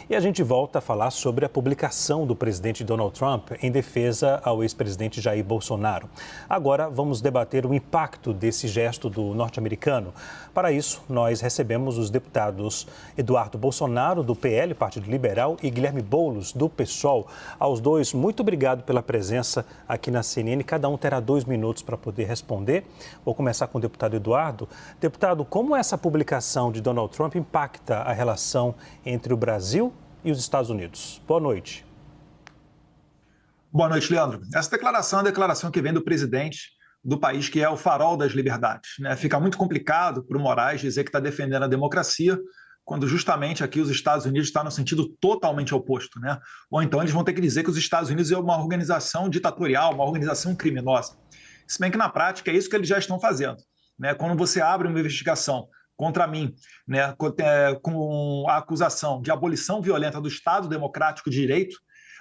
E a gente volta a falar sobre a publicação do presidente Donald Trump em defesa ao ex-presidente Jair Bolsonaro. Agora vamos debater o impacto desse gesto do norte-americano. Para isso, nós recebemos os deputados Eduardo Bolsonaro, do PL, Partido Liberal, e Guilherme Boulos, do PSOL. Aos dois, muito obrigado pela presença aqui na CNN. Cada um terá 2 minutos para poder responder. Vou começar com o deputado Eduardo. Deputado, como essa publicação de Donald Trump impacta a relação entre o Brasil e os Estados Unidos? Boa noite. Boa noite, Leandro. Essa declaração é a declaração que vem do presidente do país que é o farol das liberdades, né? Fica muito complicado para o Moraes dizer que está defendendo a democracia, quando justamente aqui os Estados Unidos estão no sentido totalmente oposto, né? Ou então eles vão ter que dizer que os Estados Unidos é uma organização ditatorial, uma organização criminosa. Se bem que na prática é isso que eles já estão fazendo, né? Quando você abre uma investigação contra mim, né, com a acusação de abolição violenta do Estado Democrático de Direito,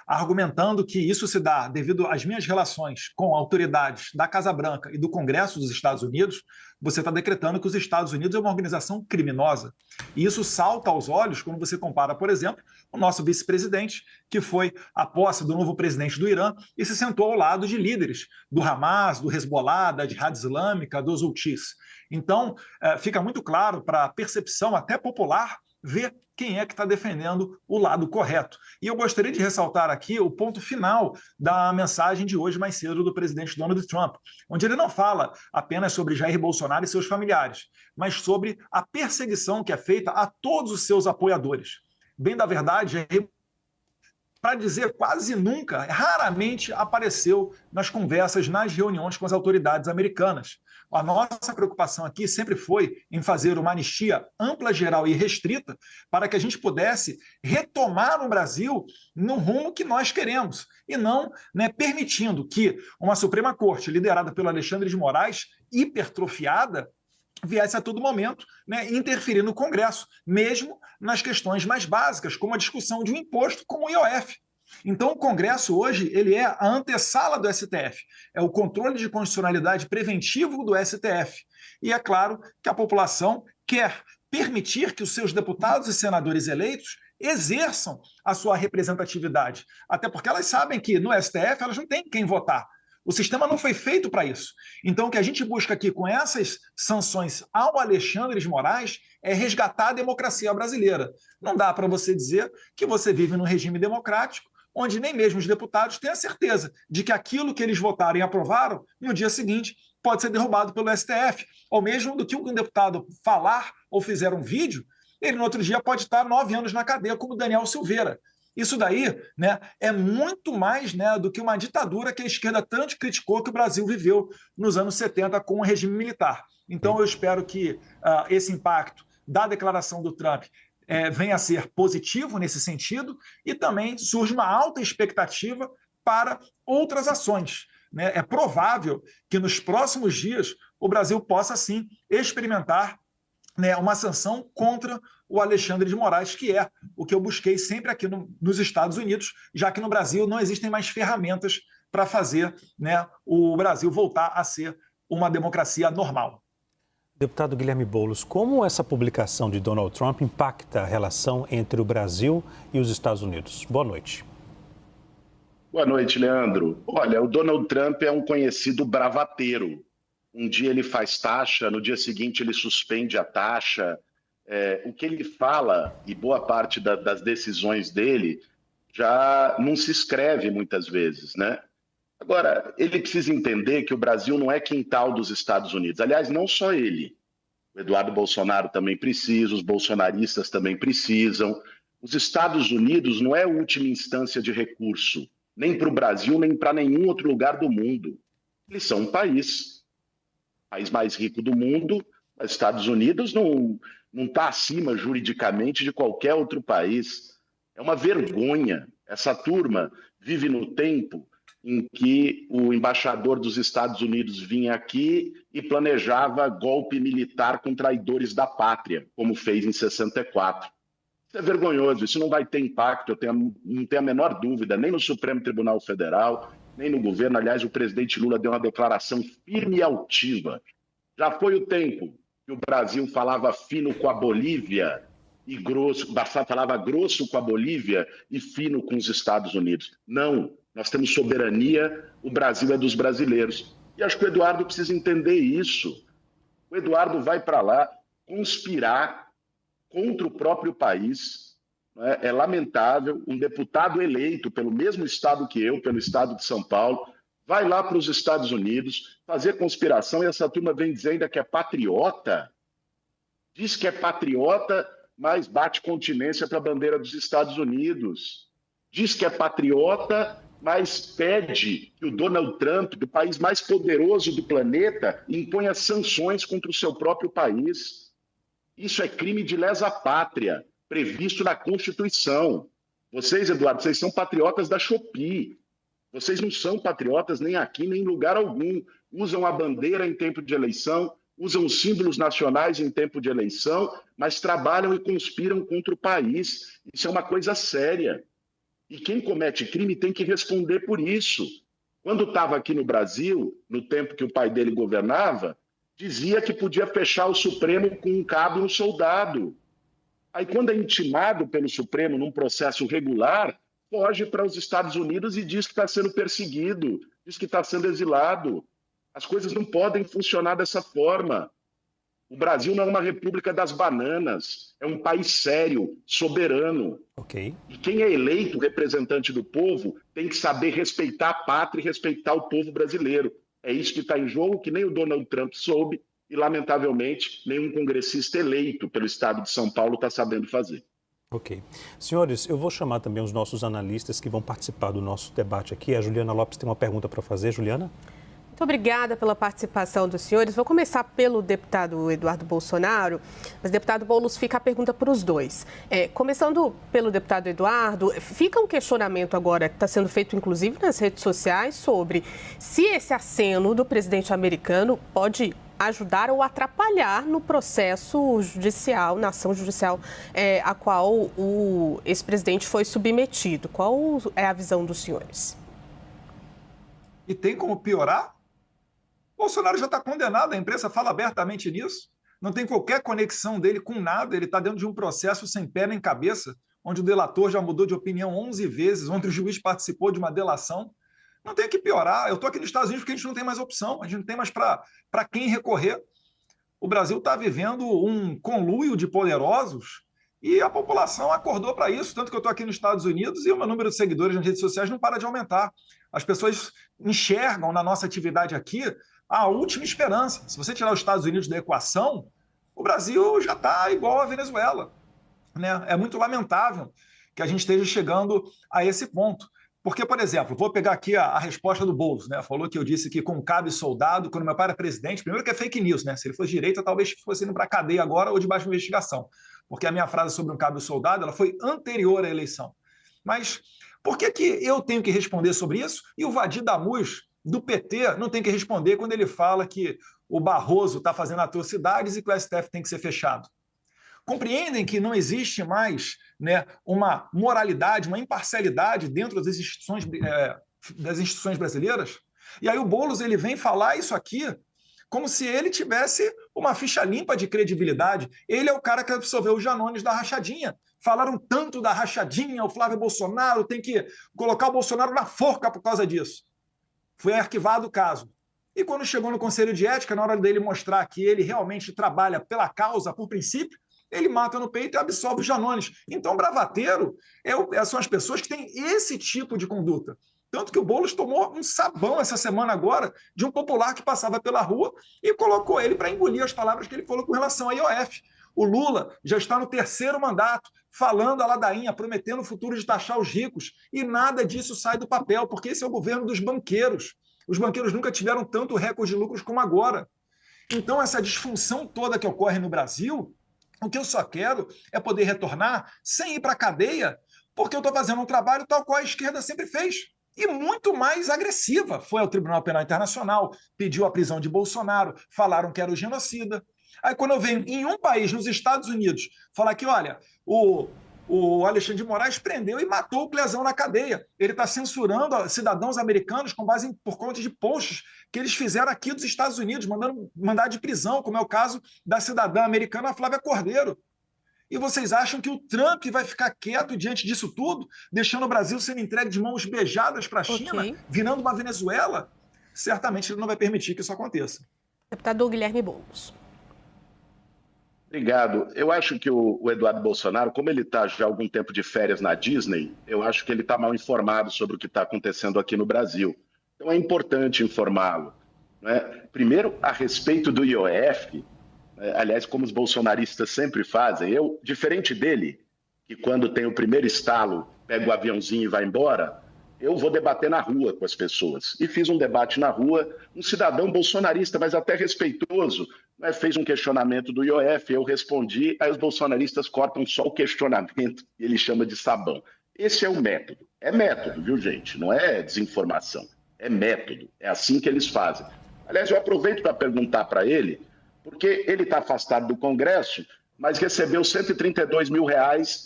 argumentando que isso se dá devido às minhas relações com autoridades da Casa Branca e do Congresso dos Estados Unidos, você está decretando que os Estados Unidos é uma organização criminosa. E isso salta aos olhos quando você compara, por exemplo, o nosso vice-presidente, que foi à posse do novo presidente do Irã e se sentou ao lado de líderes do Hamas, do Hezbollah, da Jihad Islâmica, dos Houthis. Então, fica muito claro para a percepção até popular ver quem é que está defendendo o lado correto. E eu gostaria de ressaltar aqui o ponto final da mensagem de hoje mais cedo do presidente Donald Trump, onde ele não fala apenas sobre Jair Bolsonaro e seus familiares, mas sobre a perseguição que é feita a todos os seus apoiadores. Bem da verdade, Jair, para dizer quase nunca, raramente apareceu nas conversas, nas reuniões com as autoridades americanas. A nossa preocupação aqui sempre foi em fazer uma anistia ampla, geral e restrita para que a gente pudesse retomar o Brasil no rumo que nós queremos e não, né, permitindo que uma Suprema Corte liderada pelo Alexandre de Moraes, hipertrofiada, viesse a todo momento, né, interferir no Congresso, mesmo nas questões mais básicas, como a discussão de um imposto como o IOF. Então, o Congresso hoje ele é a antessala do STF, é o controle de constitucionalidade preventivo do STF. E é claro que a população quer permitir que os seus deputados e senadores eleitos exerçam a sua representatividade, até porque elas sabem que no STF elas não têm quem votar. O sistema não foi feito para isso. Então, o que a gente busca aqui com essas sanções ao Alexandre de Moraes é resgatar a democracia brasileira. Não dá para você dizer que você vive num regime democrático onde nem mesmo os deputados têm a certeza de que aquilo que eles votaram e aprovaram, no dia seguinte, pode ser derrubado pelo STF. Ou mesmo do que um deputado falar ou fizer um vídeo, ele no outro dia pode estar 9 anos na cadeia, como Daniel Silveira. Isso daí, né, é muito mais, né, do que uma ditadura que a esquerda tanto criticou que o Brasil viveu nos anos 70 com o regime militar. Então eu espero que esse impacto da declaração do Trump venha a ser positivo nesse sentido e também surge uma alta expectativa para outras ações, né? É provável que nos próximos dias o Brasil possa, sim, experimentar, né, uma sanção contra o Alexandre de Moraes, que é o que eu busquei sempre aqui nos Estados Unidos, já que no Brasil não existem mais ferramentas para fazer, né, o Brasil voltar a ser uma democracia normal. Deputado Guilherme Boulos, como essa publicação de Donald Trump impacta a relação entre o Brasil e os Estados Unidos? Boa noite. Boa noite, Leandro. Olha, o Donald Trump é um conhecido bravateiro. Um dia ele faz taxa, no dia seguinte ele suspende a taxa. O que ele fala, e boa parte das decisões dele, já não se escreve muitas vezes, né? Agora, ele precisa entender que o Brasil não é quintal dos Estados Unidos. Aliás, não só ele. O Eduardo Bolsonaro também precisa, os bolsonaristas também precisam. Os Estados Unidos não é a última instância de recurso, nem para o Brasil, nem para nenhum outro lugar do mundo. Eles são um país mais rico do mundo. Os Estados Unidos não está acima juridicamente de qualquer outro país. É uma vergonha. Essa turma vive no tempo em que o embaixador dos Estados Unidos vinha aqui e planejava golpe militar com traidores da pátria, como fez em 64. Isso é vergonhoso, isso não vai ter impacto, não tenho a menor dúvida, nem no Supremo Tribunal Federal, nem no governo. Aliás, o presidente Lula deu uma declaração firme e altiva. Já foi o tempo que o Brasil falava fino com a Bolívia e grosso, falava grosso com a Bolívia e fino com os Estados Unidos. Não, nós temos soberania, o Brasil é dos brasileiros. E acho que o Eduardo precisa entender isso. O Eduardo vai para lá conspirar contra o próprio país. Né? É lamentável, um deputado eleito pelo mesmo estado que eu, pelo estado de São Paulo, vai lá para os Estados Unidos fazer conspiração e essa turma vem dizer ainda que é patriota. Diz que é patriota, mas bate continência para a bandeira dos Estados Unidos. Diz que é patriota, mas pede que o Donald Trump, do país mais poderoso do planeta, imponha sanções contra o seu próprio país. Isso é crime de lesa pátria, previsto na Constituição. Vocês, Eduardo, vocês são patriotas da Shopee. Vocês não são patriotas nem aqui, nem em lugar algum. Usam a bandeira em tempo de eleição, usam os símbolos nacionais em tempo de eleição, mas trabalham e conspiram contra o país. Isso é uma coisa séria. E quem comete crime tem que responder por isso. Quando estava aqui no Brasil, no tempo que o pai dele governava, dizia que podia fechar o Supremo com um cabo e um soldado. Aí, quando é intimado pelo Supremo num processo regular, foge para os Estados Unidos e diz que está sendo perseguido, diz que está sendo exilado. As coisas não podem funcionar dessa forma. O Brasil não é uma república das bananas, é um país sério, soberano. Ok. E quem é eleito representante do povo tem que saber respeitar a pátria e respeitar o povo brasileiro. É isso que está em jogo, que nem o Donald Trump soube e, lamentavelmente, nenhum congressista eleito pelo estado de São Paulo está sabendo fazer. Ok. Senhores, eu vou chamar também os nossos analistas que vão participar do nosso debate aqui. A Juliana Lopes tem uma pergunta para fazer. Juliana? Muito obrigada pela participação dos senhores. Vou começar pelo deputado Eduardo Bolsonaro, mas, deputado Boulos, fica a pergunta para os dois. Começando pelo deputado Eduardo, fica um questionamento agora que está sendo feito, inclusive, nas redes sociais, sobre se esse aceno do presidente americano pode ajudar ou atrapalhar no processo judicial, na ação judicial a qual o ex-presidente foi submetido. Qual é a visão dos senhores? E tem como piorar? Bolsonaro já está condenado, a imprensa fala abertamente nisso. Não tem qualquer conexão dele com nada, ele está dentro de um processo sem pé nem cabeça, onde o delator já mudou de opinião 11 vezes, onde o juiz participou de uma delação. Não tem que piorar. Eu estou aqui nos Estados Unidos porque a gente não tem mais opção, a gente não tem mais para quem recorrer. O Brasil está vivendo um conluio de poderosos e a população acordou para isso, tanto que eu estou aqui nos Estados Unidos e o meu número de seguidores nas redes sociais não para de aumentar. As pessoas enxergam na nossa atividade aqui a última esperança. Se você tirar os Estados Unidos da equação, o Brasil já está igual à Venezuela. Né? É muito lamentável que a gente esteja chegando a esse ponto. Porque, por exemplo, vou pegar aqui a resposta do Boulos, né? Falou que eu disse que com cabo e soldado, quando meu pai era presidente, primeiro que é fake news, né? Se ele fosse direita, talvez fosse indo para a cadeia agora ou debaixo de investigação. Porque a minha frase sobre um cabo e soldado, ela foi anterior à eleição. Mas por que eu tenho que responder sobre isso e o Vadir Damus, do PT, não tem que responder quando ele fala que o Barroso está fazendo atrocidades e que o STF tem que ser fechado? Compreendem que não existe mais, né, uma moralidade, uma imparcialidade dentro das instituições brasileiras? E aí o Boulos ele vem falar isso aqui como se ele tivesse uma ficha limpa de credibilidade. Ele é o cara que absolveu os Janones da rachadinha. Falaram tanto da rachadinha, o Flávio Bolsonaro tem que colocar o Bolsonaro na forca por causa disso. Foi arquivado o caso. E quando chegou no Conselho de Ética, na hora dele mostrar que ele realmente trabalha pela causa, por princípio, ele mata no peito e absolve os Janones. Então, bravateiro são as pessoas que têm esse tipo de conduta. Tanto que o Boulos tomou um sabão essa semana agora de um popular que passava pela rua e colocou ele para engolir as palavras que ele falou com relação à IOF. O Lula já está no 3º mandato, falando a ladainha, prometendo o futuro de taxar os ricos, e nada disso sai do papel, porque esse é o governo dos banqueiros. Os banqueiros nunca tiveram tanto recorde de lucros como agora. Então, essa disfunção toda que ocorre no Brasil, o que eu só quero é poder retornar sem ir para a cadeia, porque eu estou fazendo um trabalho tal qual a esquerda sempre fez. E muito mais agressiva. Foi ao Tribunal Penal Internacional, pediu a prisão de Bolsonaro, falaram que era o genocida. Aí quando eu venho em um país, nos Estados Unidos, falar que, olha, o Alexandre de Moraes prendeu e matou o Clezão na cadeia. Ele está censurando cidadãos americanos por conta de posts que eles fizeram aqui dos Estados Unidos, mandando mandado de prisão, como é o caso da cidadã americana Flávia Cordeiro. E vocês acham que o Trump vai ficar quieto diante disso tudo, deixando o Brasil sendo entregue de mãos beijadas para a China, virando uma Venezuela? Certamente ele não vai permitir que isso aconteça. Deputado Guilherme Boulos. Obrigado. Eu acho que o Eduardo Bolsonaro, como ele está já há algum tempo de férias na Disney, eu acho que ele está mal informado sobre o que está acontecendo aqui no Brasil. Então é importante informá-lo, né? Primeiro, a respeito do IOF, aliás, como os bolsonaristas sempre fazem, eu, diferente dele, que quando tem o primeiro estalo, pega o aviãozinho e vai embora, eu vou debater na rua com as pessoas. E fiz um debate na rua, um cidadão bolsonarista, mas até respeitoso, né, fez um questionamento do IOF, eu respondi, aí os bolsonaristas cortam só o questionamento e ele chama de sabão. Esse é o método. É método, viu, gente? Não é desinformação. É método. É assim que eles fazem. Aliás, eu aproveito para perguntar para ele, porque ele está afastado do Congresso, mas recebeu R$132 mil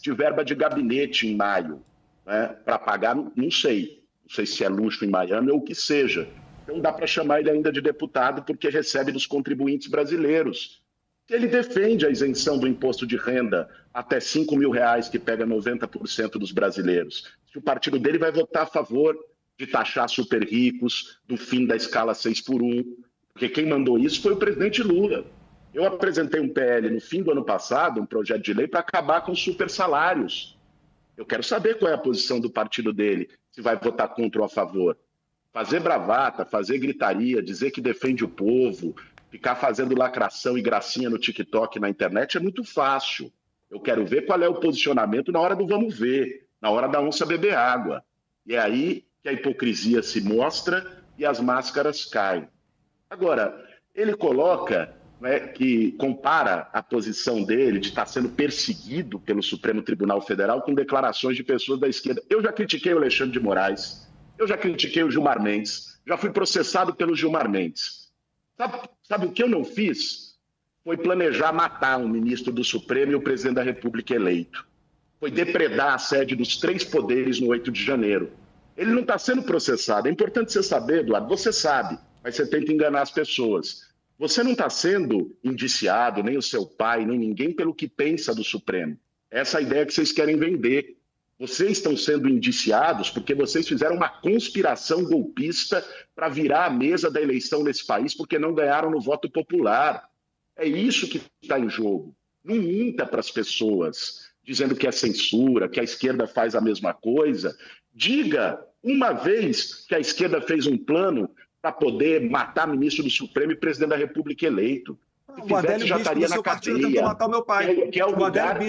de verba de gabinete em maio, né, para pagar, não sei se é luxo em Miami ou o que seja. Então dá para chamar ele ainda de deputado porque recebe dos contribuintes brasileiros. Ele defende a isenção do imposto de renda até R$5 mil, que pega 90% dos brasileiros. Se o partido dele vai votar a favor de taxar super ricos, do fim da escala 6x1, porque quem mandou isso foi o presidente Lula. Eu apresentei um PL no fim do ano passado, um projeto de lei para acabar com os super salários. Eu quero saber qual é a posição do partido dele, se vai votar contra ou a favor. Fazer bravata, fazer gritaria, dizer que defende o povo, ficar fazendo lacração e gracinha no TikTok, na internet, é muito fácil. Eu quero ver qual é o posicionamento na hora do vamos ver, na hora da onça beber água. E é aí que a hipocrisia se mostra e as máscaras caem. Agora, ele coloca, né, que compara a posição dele de estar sendo perseguido pelo Supremo Tribunal Federal com declarações de pessoas da esquerda. Eu já critiquei o Alexandre de Moraes, eu já critiquei o Gilmar Mendes, já fui processado pelo Gilmar Mendes. Sabe o que eu não fiz? Foi planejar matar um ministro do Supremo e o presidente da República eleito. Foi depredar a sede dos 3 poderes no 8 de janeiro. Ele não está sendo processado. É importante você saber, Eduardo, você sabe, mas você tenta enganar as pessoas. Você não está sendo indiciado, nem o seu pai, nem ninguém, pelo que pensa do Supremo. Essa é a ideia que vocês querem vender. Vocês estão sendo indiciados porque vocês fizeram uma conspiração golpista para virar a mesa da eleição nesse país porque não ganharam no voto popular. É isso que está em jogo. Não minta para as pessoas dizendo que é censura, que a esquerda faz a mesma coisa. Diga uma vez que a esquerda fez um plano para poder matar ministro do Supremo e presidente da República eleito. O Adélio já estaria na cadeia. Tentou matar o meu pai. Que é o lugar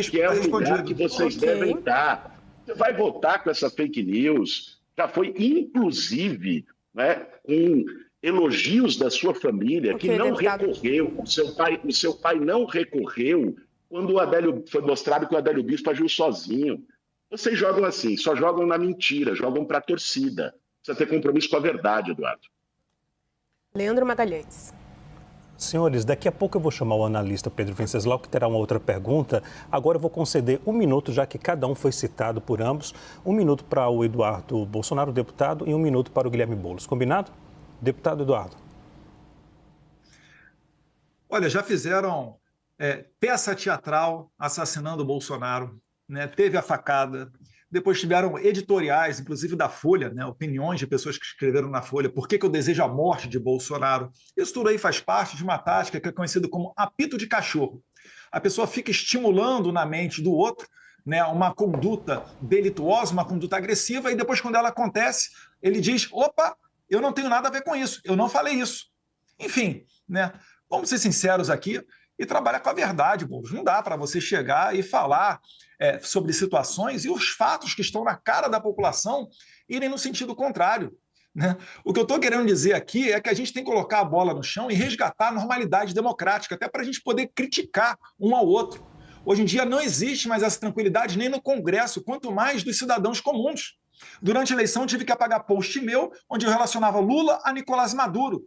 que vocês devem estar. Você vai votar com essa fake news. Já foi, inclusive, né, com elogios da sua família, que não recorreu. O seu pai não recorreu quando o Adélio foi mostrado que o Adélio Bispo agiu sozinho. Vocês jogam assim, só jogam na mentira, jogam para a torcida. Precisa ter compromisso com a verdade, Eduardo. Leandro Magalhães. Senhores, daqui a pouco eu vou chamar o analista Pedro Venceslau, que terá uma outra pergunta. Agora eu vou conceder 1 minuto, já que cada um foi citado por ambos. 1 minuto para o Eduardo Bolsonaro, deputado, e 1 minuto para o Guilherme Boulos. Combinado? Deputado Eduardo. Olha, já fizeram peça teatral assassinando o Bolsonaro, né? Teve a facada. Depois tiveram editoriais, inclusive da Folha, né? Opiniões de pessoas que escreveram na Folha por que eu desejo a morte de Bolsonaro. Isso tudo aí faz parte de uma tática que é conhecida como apito de cachorro. A pessoa fica estimulando na mente do outro, né, uma conduta delituosa, uma conduta agressiva, e depois, quando ela acontece, ele diz: opa, eu não tenho nada a ver com isso, eu não falei isso. Enfim, né? Vamos ser sinceros aqui e trabalhar com a verdade, Boulos. Não dá para você chegar e falar sobre situações e os fatos que estão na cara da população irem no sentido contrário, né? O que eu estou querendo dizer aqui é que a gente tem que colocar a bola no chão e resgatar a normalidade democrática, até para a gente poder criticar um ao outro. Hoje em dia não existe mais essa tranquilidade nem no Congresso, quanto mais dos cidadãos comuns. Durante a eleição, tive que apagar post meu, onde eu relacionava Lula a Nicolás Maduro.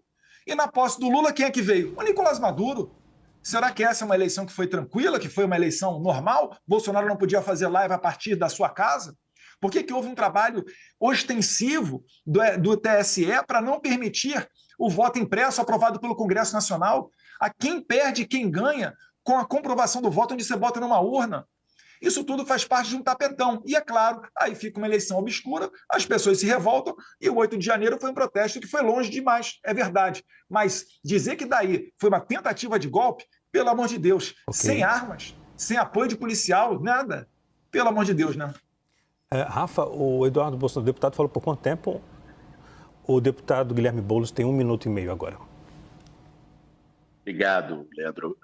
E na posse do Lula, quem é que veio? O Nicolás Maduro. Será que essa é uma eleição que foi tranquila, que foi uma eleição normal? Bolsonaro não podia fazer live a partir da sua casa? Por que houve um trabalho ostensivo do TSE para não permitir o voto impresso aprovado pelo Congresso Nacional? A quem perde, quem ganha com a comprovação do voto onde você bota numa urna? Isso tudo faz parte de um tapetão. E, é claro, aí fica uma eleição obscura, as pessoas se revoltam, e o 8 de janeiro foi um protesto que foi longe demais, é verdade. Mas dizer que daí foi uma tentativa de golpe, pelo amor de Deus, sem armas, sem apoio de policial, nada. Pelo amor de Deus, né? Rafa, o Eduardo Bolsonaro, o deputado, falou por quanto tempo? O deputado Guilherme Boulos tem 1 minuto e meio agora. Obrigado, Leandro.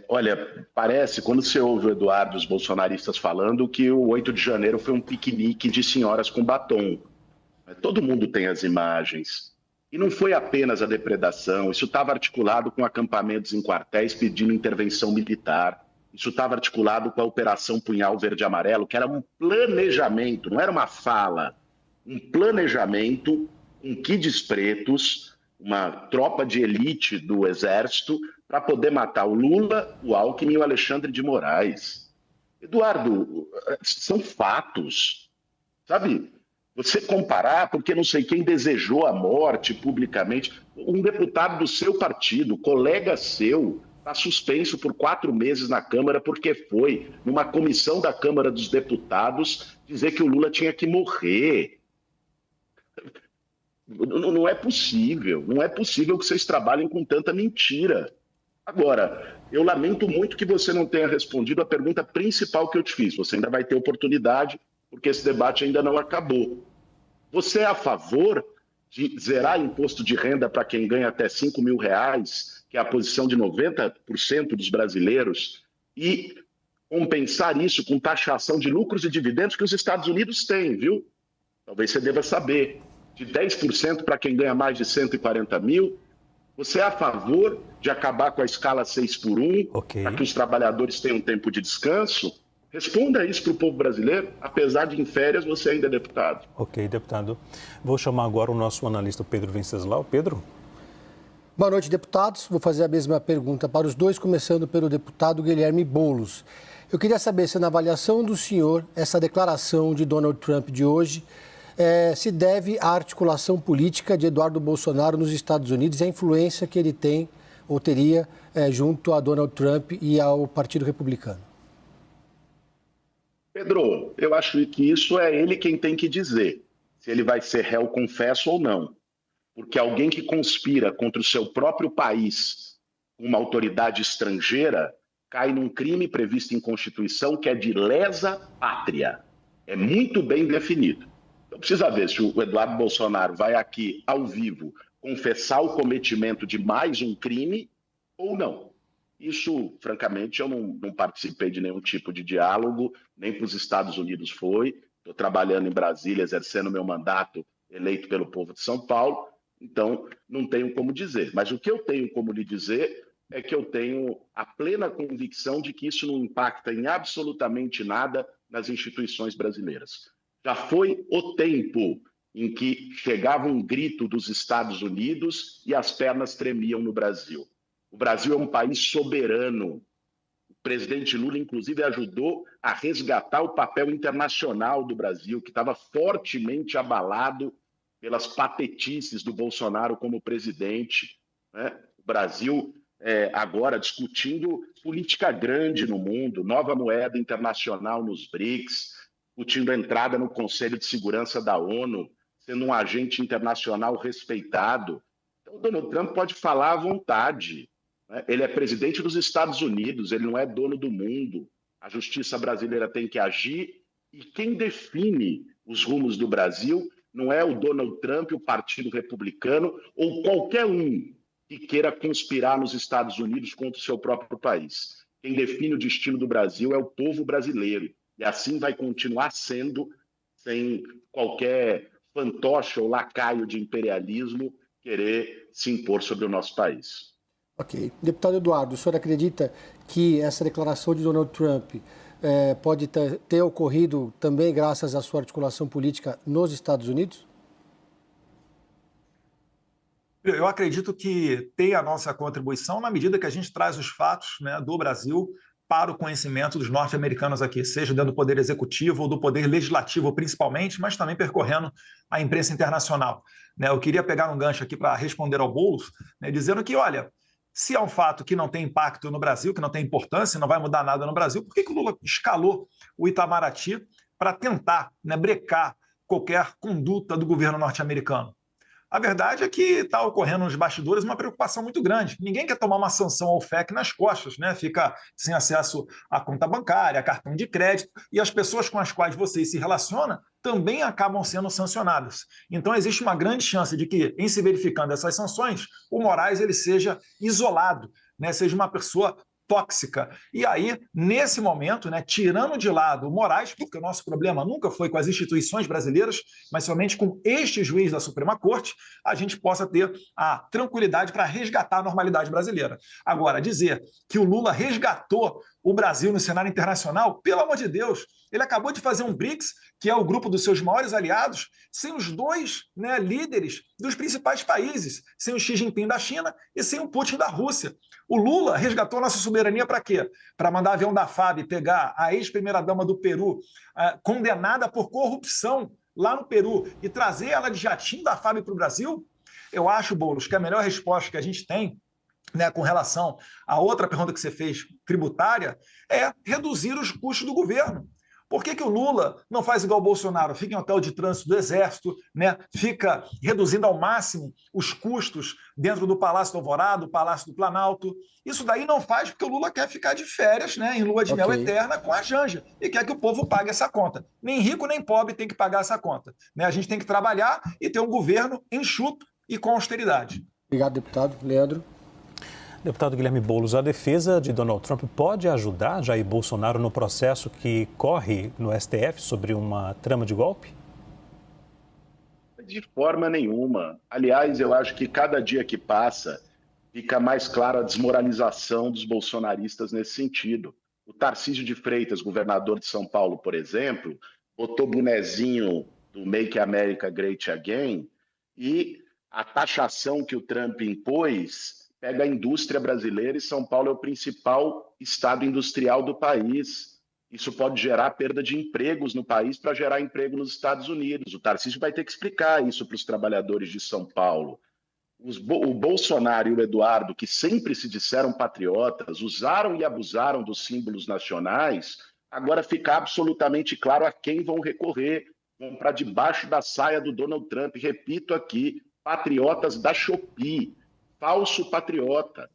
Olha, parece, quando você ouve o Eduardo e os bolsonaristas falando, que o 8 de janeiro foi um piquenique de senhoras com batom. Todo mundo tem as imagens. E não foi apenas a depredação, isso estava articulado com acampamentos em quartéis pedindo intervenção militar. Isso estava articulado com a Operação Punhal Verde e Amarelo, que era um planejamento, não era uma fala, um planejamento com kids pretos, uma tropa de elite do Exército, para poder matar o Lula, o Alckmin e o Alexandre de Moraes. Eduardo, são fatos, sabe? Você comparar porque não sei quem desejou a morte publicamente, um deputado do seu partido, colega seu, está suspenso por 4 meses na Câmara porque foi, numa comissão da Câmara dos Deputados, dizer que o Lula tinha que morrer. Não é possível, não é possível que vocês trabalhem com tanta mentira. Agora, eu lamento muito que você não tenha respondido a pergunta principal que eu te fiz. Você ainda vai ter oportunidade, porque esse debate ainda não acabou. Você é a favor de zerar imposto de renda para quem ganha até R$5.000, que é a posição de 90% dos brasileiros, e compensar isso com taxação de lucros e dividendos que os Estados Unidos têm, viu? Talvez você deva saber. De 10% para quem ganha mais de 140 mil. Você é a favor de acabar com a escala 6x1, para que os trabalhadores tenham tempo de descanso? Responda isso para o povo brasileiro. Apesar de em férias, você ainda é deputado. Ok, deputado. Vou chamar agora o nosso analista Pedro Venceslau. Pedro? Boa noite, deputados. Vou fazer a mesma pergunta para os dois, começando pelo deputado Guilherme Boulos. Eu queria saber se, na avaliação do senhor, essa declaração de Donald Trump de hoje se deve à articulação política de Eduardo Bolsonaro nos Estados Unidos e à influência que ele tem ou teria junto a Donald Trump e ao Partido Republicano. Pedro, eu acho que isso é ele quem tem que dizer, se ele vai ser réu confesso ou não. Porque alguém que conspira contra o seu próprio país, uma autoridade estrangeira, cai num crime previsto em Constituição que é de lesa pátria. É muito bem definido. Então precisa ver se o Eduardo Bolsonaro vai aqui, ao vivo, confessar o cometimento de mais um crime ou não. Isso, francamente, eu não participei de nenhum tipo de diálogo, nem para os Estados Unidos foi. Estou trabalhando em Brasília, exercendo meu mandato eleito pelo povo de São Paulo, então não tenho como dizer. Mas o que eu tenho como lhe dizer é que eu tenho a plena convicção de que isso não impacta em absolutamente nada nas instituições brasileiras. Já foi o tempo em que chegava um grito dos Estados Unidos e as pernas tremiam no Brasil. O Brasil é um país soberano. O presidente Lula, inclusive, ajudou a resgatar o papel internacional do Brasil, que estava fortemente abalado pelas patetices do Bolsonaro como presidente, né? O Brasil agora discutindo política grande no mundo, nova moeda internacional nos BRICS, discutindo a entrada no Conselho de Segurança da ONU, sendo um agente internacional respeitado. Então, o Donald Trump pode falar à vontade, né? Ele é presidente dos Estados Unidos, ele não é dono do mundo. A justiça brasileira tem que agir e quem define os rumos do Brasil não é o Donald Trump, o Partido Republicano ou qualquer um que queira conspirar nos Estados Unidos contra o seu próprio país. Quem define o destino do Brasil é o povo brasileiro. E assim vai continuar sendo, sem qualquer fantoche ou lacaio de imperialismo querer se impor sobre o nosso país. Ok. Deputado Eduardo, o senhor acredita que essa declaração de Donald Trump pode ter ocorrido também graças à sua articulação política nos Estados Unidos? Eu acredito que tem a nossa contribuição na medida que a gente traz os fatos, né, do Brasil para o conhecimento dos norte-americanos aqui, seja dentro do Poder Executivo ou do Poder Legislativo principalmente, mas também percorrendo a imprensa internacional. Eu queria pegar um gancho aqui para responder ao Boulos, dizendo que, olha, Se é um fato que não tem impacto no Brasil, que não tem importância, não vai mudar nada no Brasil, por que o Lula escalou o Itamaraty para tentar, né, brecar qualquer conduta do governo norte-americano? A verdade é que está ocorrendo nos bastidores uma preocupação muito grande. Ninguém quer tomar uma sanção ao FEC nas costas, né? Fica sem acesso à conta bancária, a cartão de crédito, e as pessoas com as quais você se relaciona também acabam sendo sancionadas. Então, existe uma grande chance de que, em se verificando essas sanções, o Moraes ele seja isolado, né? Seja uma pessoa tóxica. E aí, nesse momento, né, tirando de lado o Moraes, porque o nosso problema nunca foi com as instituições brasileiras, mas somente com este juiz da Suprema Corte, a gente possa ter a tranquilidade para resgatar a normalidade brasileira. Agora, dizer que o Lula resgatou o Brasil no cenário internacional, pelo amor de Deus, ele acabou de fazer um BRICS, que é o grupo dos seus maiores aliados, sem os dois, né, líderes dos principais países, sem o Xi Jinping da China e sem o Putin da Rússia. O Lula resgatou nossa soberania para quê? Para mandar avião da FAB pegar a ex-primeira-dama do Peru, condenada por corrupção lá no Peru, e trazer ela de jatinho da FAB para o Brasil? Eu acho, Boulos, que a melhor resposta que a gente tem, né, com relação à outra pergunta que você fez, tributária, é reduzir os custos do governo. Por que o Lula não faz igual o Bolsonaro? Fica em hotel de trânsito do Exército, né? Fica reduzindo ao máximo os custos dentro do Palácio do Alvorada, do Palácio do Planalto. Isso daí não faz porque o Lula quer ficar de férias, né, em lua de mel eterna com a Janja, e quer que o povo pague essa conta. Nem rico nem pobre tem que pagar essa conta, né? A gente tem que trabalhar e ter um governo enxuto e com austeridade. Obrigado, deputado. Leandro? Deputado Guilherme Boulos, a defesa de Donald Trump pode ajudar Jair Bolsonaro no processo que corre no STF sobre uma trama de golpe? De forma nenhuma. Aliás, eu acho que cada dia que passa fica mais clara a desmoralização dos bolsonaristas nesse sentido. O Tarcísio de Freitas, governador de São Paulo, por exemplo, botou bonezinho do Make America Great Again, e a taxação que o Trump impôs pega a indústria brasileira, e São Paulo é o principal estado industrial do país. Isso pode gerar perda de empregos no país para gerar emprego nos Estados Unidos. O Tarcísio vai ter que explicar isso para os trabalhadores de São Paulo. O Bolsonaro e o Eduardo, que sempre se disseram patriotas, usaram e abusaram dos símbolos nacionais, agora fica absolutamente claro a quem vão recorrer. Vão para debaixo da saia do Donald Trump. Repito aqui, patriotas da Shopee. Falso patriota,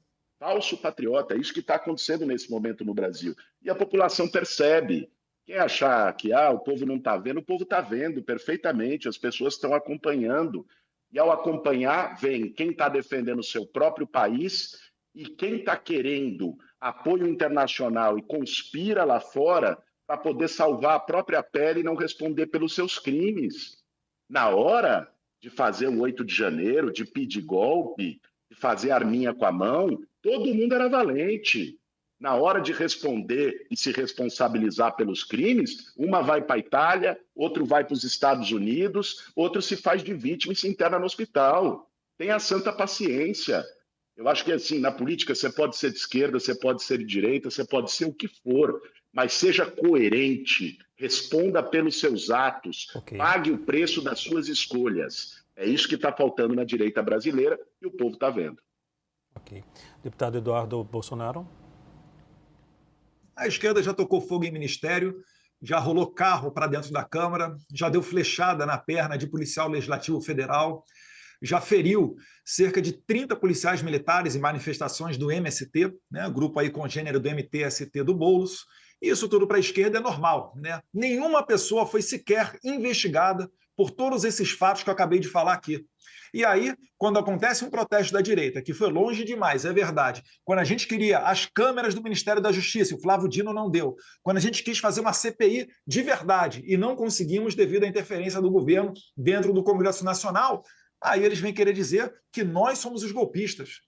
é isso que está acontecendo nesse momento no Brasil. E a população percebe. Quem achar que o povo não está vendo, o povo está vendo perfeitamente, as pessoas estão acompanhando. E ao acompanhar, vem quem está defendendo o seu próprio país e quem está querendo apoio internacional e conspira lá fora para poder salvar a própria pele e não responder pelos seus crimes. Na hora de fazer o 8 de janeiro, de pedir golpe, de fazer arminha com a mão, todo mundo era valente. Na hora de responder e se responsabilizar pelos crimes, uma vai para a Itália, outro vai para os Estados Unidos, outro se faz de vítima e se interna no hospital. Tenha santa paciência. Eu acho que, assim, na política você pode ser de esquerda, você pode ser de direita, você pode ser o que for, mas seja coerente, responda pelos seus atos, pague o preço das suas escolhas. É isso que está faltando na direita brasileira e o povo está vendo. Ok. Deputado Eduardo Bolsonaro. A esquerda já tocou fogo em ministério, já rolou carro para dentro da Câmara, já deu flechada na perna de policial legislativo federal, já feriu cerca de 30 policiais militares em manifestações do MST, né, grupo aí congênero do MTST do Boulos. Isso tudo para a esquerda é normal, né? Nenhuma pessoa foi sequer investigada por todos esses fatos que eu acabei de falar aqui. E aí, quando acontece um protesto da direita, que foi longe demais, é verdade, quando a gente queria as câmeras do Ministério da Justiça, o Flávio Dino não deu, quando a gente quis fazer uma CPI de verdade e não conseguimos devido à interferência do governo dentro do Congresso Nacional, aí eles vêm querer dizer que nós somos os golpistas.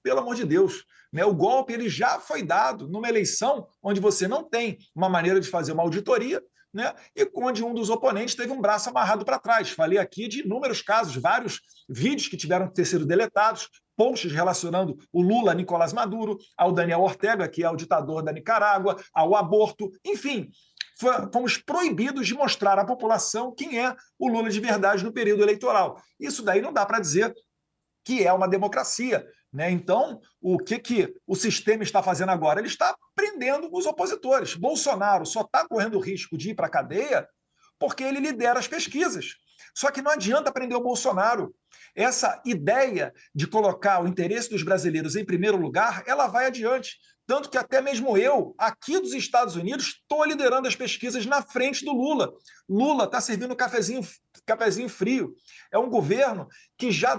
Pelo amor de Deus, né? O golpe ele já foi dado numa eleição onde você não tem uma maneira de fazer uma auditoria, né? E onde um dos oponentes teve um braço amarrado para trás. Falei aqui de inúmeros casos, vários vídeos que tiveram que ter sido deletados, posts relacionando o Lula a Nicolás Maduro, ao Daniel Ortega, que é o ditador da Nicarágua, ao aborto, enfim. Fomos proibidos de mostrar à população quem é o Lula de verdade no período eleitoral. Isso daí não dá para dizer que é uma democracia, né? Então, o que o sistema está fazendo agora? Ele está prendendo os opositores. Bolsonaro só está correndo o risco de ir para a cadeia porque ele lidera as pesquisas. Só que não adianta prender o Bolsonaro. Essa ideia de colocar o interesse dos brasileiros em primeiro lugar, ela vai adiante. Tanto que até mesmo eu, aqui dos Estados Unidos, estou liderando as pesquisas na frente do Lula. Lula está servindo cafezinho frio. É um governo que já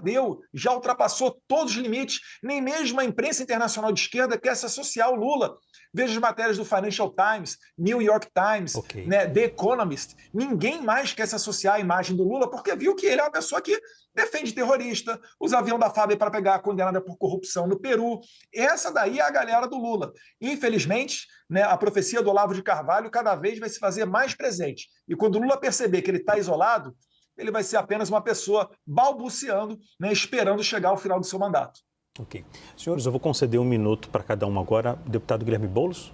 ultrapassou todos os limites. Nem mesmo a imprensa internacional de esquerda quer se associar ao Lula. Veja as matérias do Financial Times, New York Times, né, The Economist. Ninguém mais quer se associar à imagem do Lula porque viu que ele é uma pessoa que defende terrorista, usa avião da FAB para pegar a condenada por corrupção no Peru. Essa daí é a galera do Lula. Infelizmente, né, a profecia do Olavo de Carvalho cada vez vai se fazer mais presente. E quando o Lula perceber que ele está isolado, ele vai ser apenas uma pessoa balbuciando, né, esperando chegar ao final do seu mandato. Ok. Senhores, eu vou conceder 1 minuto para cada um agora. Deputado Guilherme Boulos.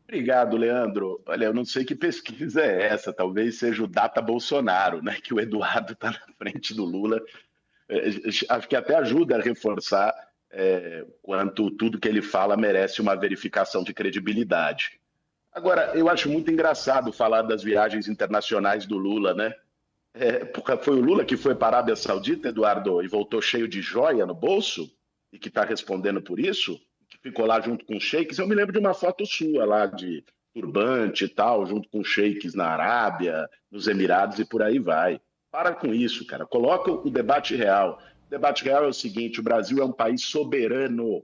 Obrigado, Leandro. Olha, eu não sei que pesquisa é essa, talvez seja o Data Bolsonaro, né? Que o Eduardo está na frente do Lula. Acho que até ajuda a reforçar quanto tudo que ele fala merece uma verificação de credibilidade. Agora, eu acho muito engraçado falar das viagens internacionais do Lula, né? Porque foi o Lula que foi para a Arábia Saudita, Eduardo, e voltou cheio de joia no bolso, e que está respondendo por isso, que ficou lá junto com os sheiks. Eu me lembro de uma foto sua lá de turbante e tal, junto com sheiks na Arábia, nos Emirados e por aí vai. Para com isso, cara. Coloca o debate real. O debate real é o seguinte: o Brasil é um país soberano.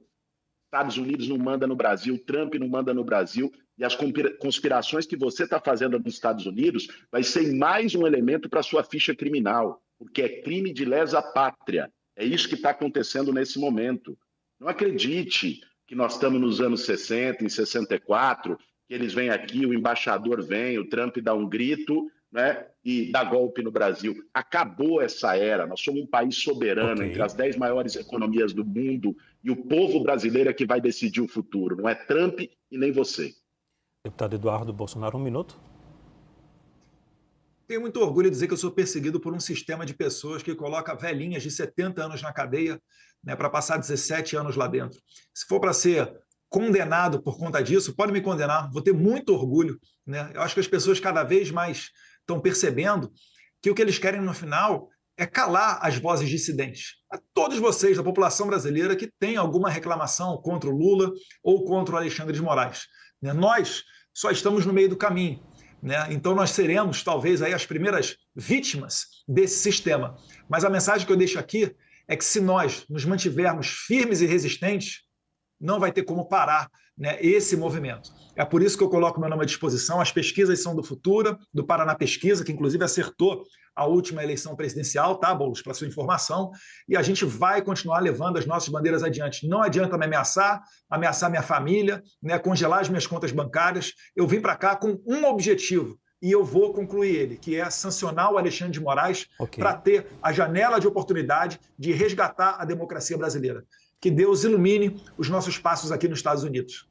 Estados Unidos não manda no Brasil, Trump não manda no Brasil, e as conspirações que você está fazendo nos Estados Unidos vai ser mais um elemento para a sua ficha criminal, porque é crime de lesa pátria. É isso que está acontecendo nesse momento. Não acredite que nós estamos nos anos 60, em 64, que eles vêm aqui, o embaixador vem, o Trump dá um grito, né, e dá golpe no Brasil. Acabou essa era. Nós somos um país soberano, entre as 10 maiores economias do mundo, e o povo brasileiro é que vai decidir o futuro. Não é Trump e nem você. Deputado Eduardo Bolsonaro, 1 minuto. Tenho muito orgulho de dizer que eu sou perseguido por um sistema de pessoas que coloca velhinhas de 70 anos na cadeia, né, para passar 17 anos lá dentro. Se for para ser condenado por conta disso, pode me condenar, vou ter muito orgulho, né? Eu acho que as pessoas cada vez mais estão percebendo que o que eles querem no final é calar as vozes dissidentes. A todos vocês da população brasileira que tem alguma reclamação contra o Lula ou contra o Alexandre de Moraes, né? Nós só estamos no meio do caminho, né? Então nós seremos talvez aí as primeiras vítimas desse sistema. Mas a mensagem que eu deixo aqui é que se nós nos mantivermos firmes e resistentes, não vai ter como parar, né, esse movimento. É por isso que eu coloco meu nome à disposição. As pesquisas são do Futura, do Paraná Pesquisa, que inclusive acertou a última eleição presidencial, tá, Boulos, para sua informação, e a gente vai continuar levando as nossas bandeiras adiante. Não adianta me ameaçar minha família, né, congelar as minhas contas bancárias. Eu vim para cá com um objetivo, e eu vou concluir ele, que é sancionar o Alexandre de Moraes para ter a janela de oportunidade de resgatar a democracia brasileira. Que Deus ilumine os nossos passos aqui nos Estados Unidos.